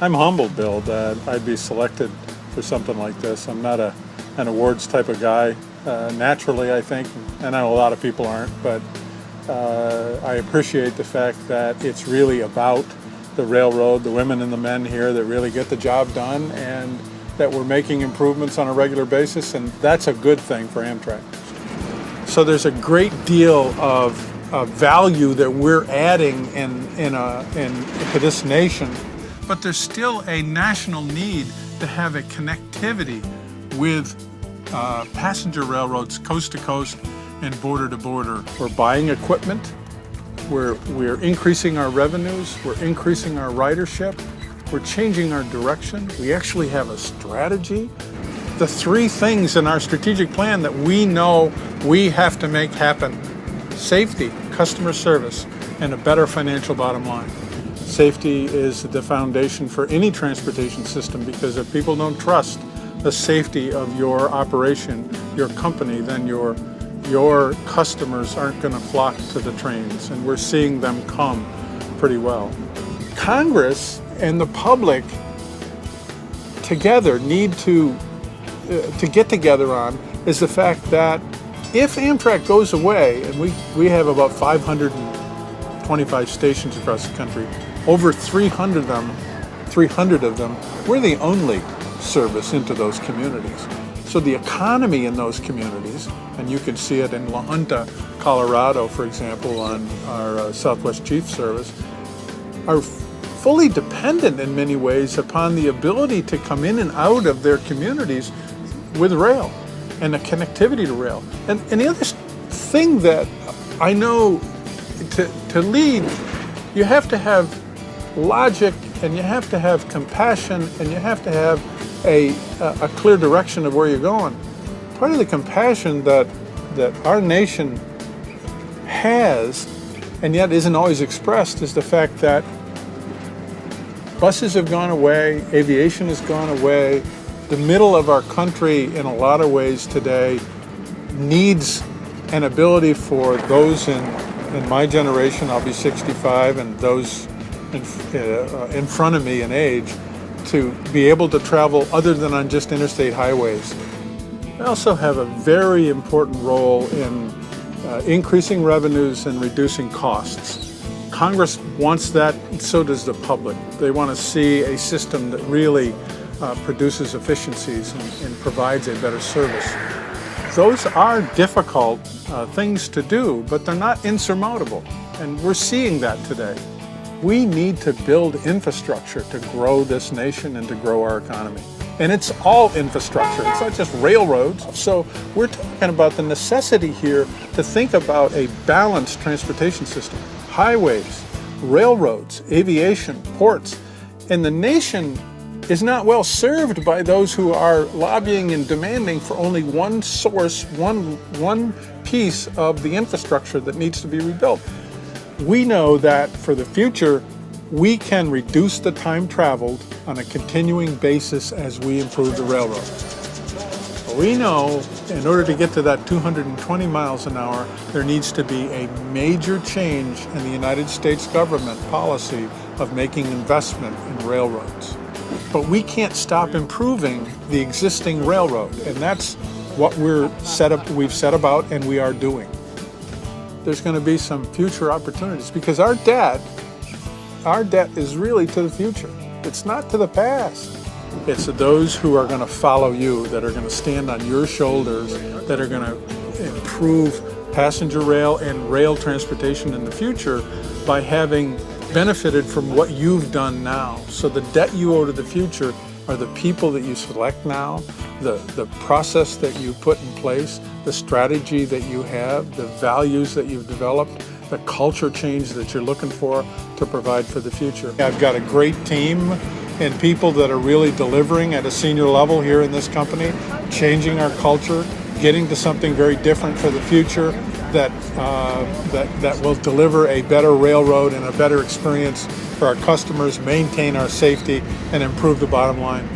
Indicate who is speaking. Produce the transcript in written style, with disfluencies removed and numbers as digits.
Speaker 1: I'm humbled, Bill, that I'd be selected for something like this. I'm not an awards type of guy naturally, I think, and I know a lot of people aren't, but I appreciate the fact that it's really about the railroad, the women and the men here that really get the job done, and that we're making improvements on a regular basis, and that's a good thing for Amtrak. So there's a great deal of value that we're adding to this nation, but there's still a national need to have a connectivity with passenger railroads coast to coast and border to border. We're buying equipment, we're increasing our revenues, we're increasing our ridership, we're changing our direction. We actually have a strategy. The three things in our strategic plan that we know we have to make happen: safety, customer service, and a better financial bottom line. Safety is the foundation for any transportation system, because if people don't trust the safety of your operation, your company, then your customers aren't going to flock to the trains, and we're seeing them come pretty well. Congress and the public together need to get together on is the fact that if Amtrak goes away, and we have about 525 stations across the country, over 300 of them, we're the only service into those communities. So the economy in those communities, and you can see it in La Junta, Colorado, for example, on our Southwest Chief service, are fully dependent in many ways upon the ability to come in and out of their communities with rail and the connectivity to rail. And the other thing that I know, to lead, you have to have logic, and you have to have compassion, and you have to have a clear direction of where you're going. Part of the compassion that our nation has, and yet isn't always expressed, is the fact that buses have gone away, aviation has gone away. The middle of our country, in a lot of ways today, needs an ability for those in my generation, I'll be 65, and those in front of me in age, to be able to travel other than on just interstate highways. We also have a very important role in increasing revenues and reducing costs. Congress wants that, and so does the public. They want to see a system that really produces efficiencies and provides a better service. Those are difficult things to do, but they're not insurmountable, and we're seeing that today. We need to build infrastructure to grow this nation and to grow our economy. And it's all infrastructure, it's not just railroads. So we're talking about the necessity here to think about a balanced transportation system. Highways, railroads, aviation, ports, and the nation is not well served by those who are lobbying and demanding for only one source, one piece of the infrastructure that needs to be rebuilt. We know that for the future, we can reduce the time traveled on a continuing basis as we improve the railroad. We know in order to get to that 220 miles an hour, there needs to be a major change in the United States government policy of making investment in railroads. But we can't stop improving the existing railroad, and that's what we've set about and we are doing. There's going to be some future opportunities, because our debt is really to the future. It's not to the past. It's those who are going to follow you, that are going to stand on your shoulders, that are going to improve passenger rail and rail transportation in the future by having benefited from what you've done now. So the debt you owe to the future are the people that you select now, the process that you put in place, the strategy that you have, the values that you've developed, the culture change that you're looking for to provide for the future. I've got a great team and people that are really delivering at a senior level here in this company, changing our culture, getting to something very different for the future that will deliver a better railroad and a better experience for our customers, maintain our safety, and improve the bottom line.